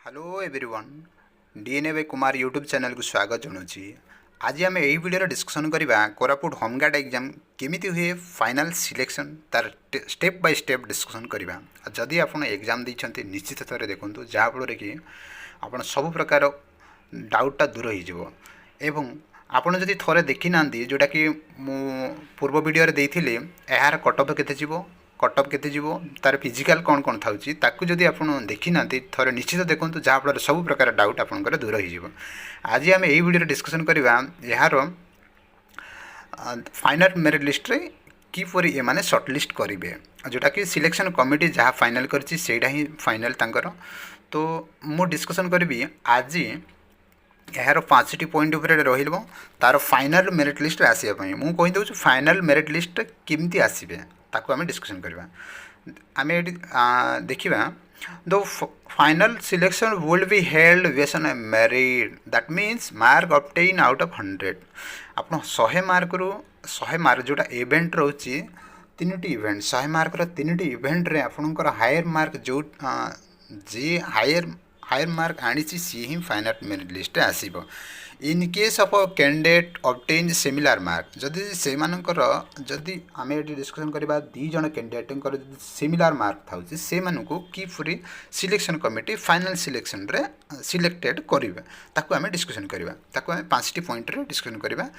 Hello everyone DNA by Kumar YouTube channel को स्वागत जनाऊँगी। आज आम यही वीडियो डिस्कसन करवा कोरापुट होमगार्ड एग्जाम केमिति हुए फाइनल सिलेक्शन तार स्टेप बाय स्टेप डिस्कसन करवा। जदि आप एग्जाम देते निश्चित थोड़े देखूँ जहाँफल कि आप सब प्रकार डाउटा दूर हो आपड़ जदि थे देखी ना जोटा कि मु पूर्व वीडियो देती यार कटअफ केते कटअफ केते तार फिजिकल कौन कौन था जदि आप देखी ना थे निश्चित देखूँ जहाँफल सब प्रकार डाउट आपंकर दूर हो। आज आम यही वीडियो डिस्कसन करवा यार फाइनल मेरिट लिस्ट रे किपर ये सर्टलिस्ट करेंगे जोटा कि सिलेक्शन कमिटी जहाँ फाइनल करा ही फाइनल तांकर। तो मु डिस्कसन करी आज यार 5टी पॉइंट उपर रही तार फाइनल मेरिट लिस्ट आसापी मुझे कहीदे फाइनल मेरिट लिस्ट केमती आसबे ताकू आम डिस्कसन करवा। आम ये देखा the final selection will be held based on merit that means mark obtain out of 100 आप 100 मार्क रु 100 मार्क जोटा इवेंट रोचे 3टी इवेंट 100 मार्क 3टी इवेंट रे आपनकर हायर मार्क जो जी हायर मार्क आनी सी ही फाइनल मेरिट लिस्ट आसब। In case of candidate obtain similar mark जदि से जदि आम ये डिस्कसन करवा 2 जन कैंडिडेट सिमिलर मार्क था से किपरि सिलेक्शन कमिटी फाइनल सिलेक्शन रे सिलेक्टेड करेंगे ताकू आम डिस्कसन करवा। ताकू आम 5टी पॉइंट रे डिस्कसन करवा।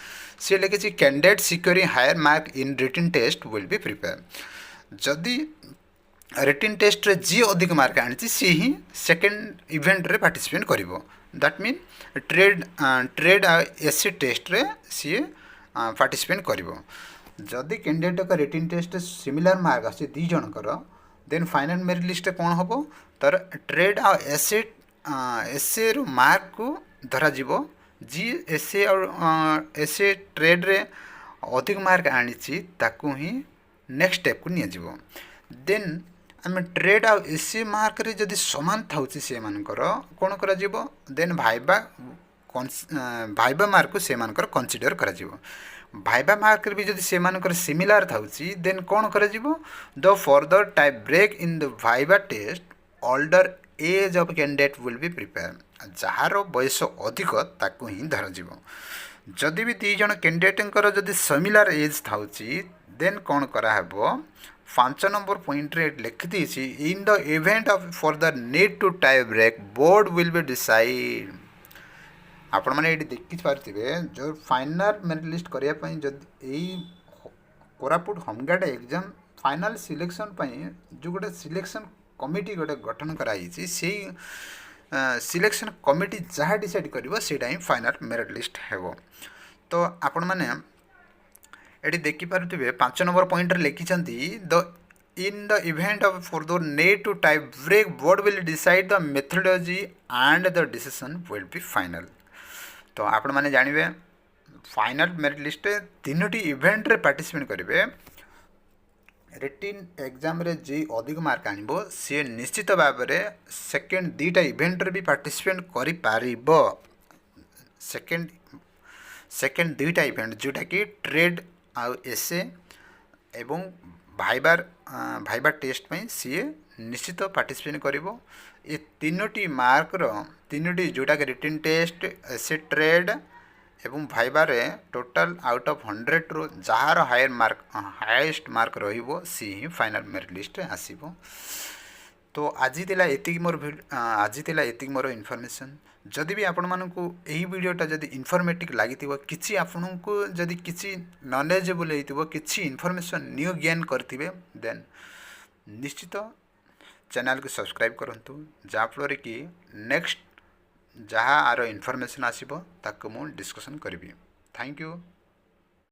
सी लिखी candidate securing higher mark in written test will be prepare जदि रिटन टेस्ट रे जी अधिक मार्क आनी सी ही सेकेंड इवेंट रे पार्टिसिपेट करिवो that mean trade SC test रे सी पार्टिसिपेट करिवो। जदि कैंडिडेट का रिटन टेस्ट सिमिलर मार्क आसे 2 जनकर देन फाइनल मेरिट लिस्ट कौन हम तर ट्रेड आ एसए रो मार्क को धरा जीवो जी एसए और एसए ट्रेड रे अधिक मार्क आनी ताकू ही नेक्स्ट स्टेप को निया जीवो। देन आम ट्रेड आ एससी मार्क रे जदि समान था से कौन कर देन भाइबा मार्क को से कनसीडर कर भाइबा मार्क भी जदि से सिमिलर था देन कौन कर the further type break in the viva test older age of candidate will be prepare जार बयस अधिक ताकू ही धर जदि भी 2 जन कैंडिडेट जदि सिमिलर एज था देन कौन कराहब 5 नंबर पॉइंट रे लिखी दी in the event of for the need to type break board will be decide आपण मैंने ये देखी पारे जो फाइनल मेरिट लिस्ट करने जदि Koraput home guard exam final selection जो गोटे सिलेक्शन कमिटी गोटे गठन कराई से सिलेक्शन कमिटी जहाँ डिसाइड कर ही फाइनल मेरिट लिस्ट है। तो आपण मैंने ये देखिपे 5 नंबर पॉइंट लिखिं द in the event of for the need to type break board will decide the methodology and the decision will be final. तो आपण मैंने जानवे फाइनल मेरिट लिस्ट 3टी इवेंट रे पार्टिसिपेट करेंगे रिटिन एग्जाम रे जी अधिक मार्क आनिबो सी निश्चित भाव में सेकेंड 2टा इवेंट रे भी पार्टिसिपेट करि पारिबो। सेकेंड 2टा इवेंट जोटा कि ट्रेड आ एसए एवं भाइबा टेस्ट में सी निश्चित पार्टिसिपेट करिवो। ये 3टी मार्क 3टी जोटा कि रिटन टेस्ट एसए ट्रेड एवं भाइबार टोटाल आउट ऑफ 100 रो जार हाईएस्ट मार्क रहिबो सी ही फाइनल मेरिट लिस्ट आसीबो। तो आज मोर इनफॉरमेशन जदि भी आपण मानकु यही वीडियोटा जदि इनफॉर्मेटिव लगी किसी आपको जदि किसी नॉलेजेबल होइतिबो किसी इनफॉरमेशन न्यू गेन करथिबे देन निश्चित चैनल को सब्सक्राइब करंतु जहाँफल कि नेक्स्ट जहाँ आर इनफॉरमेशन आसीबो ताको मु डिस्कशन करिवि। Thank you.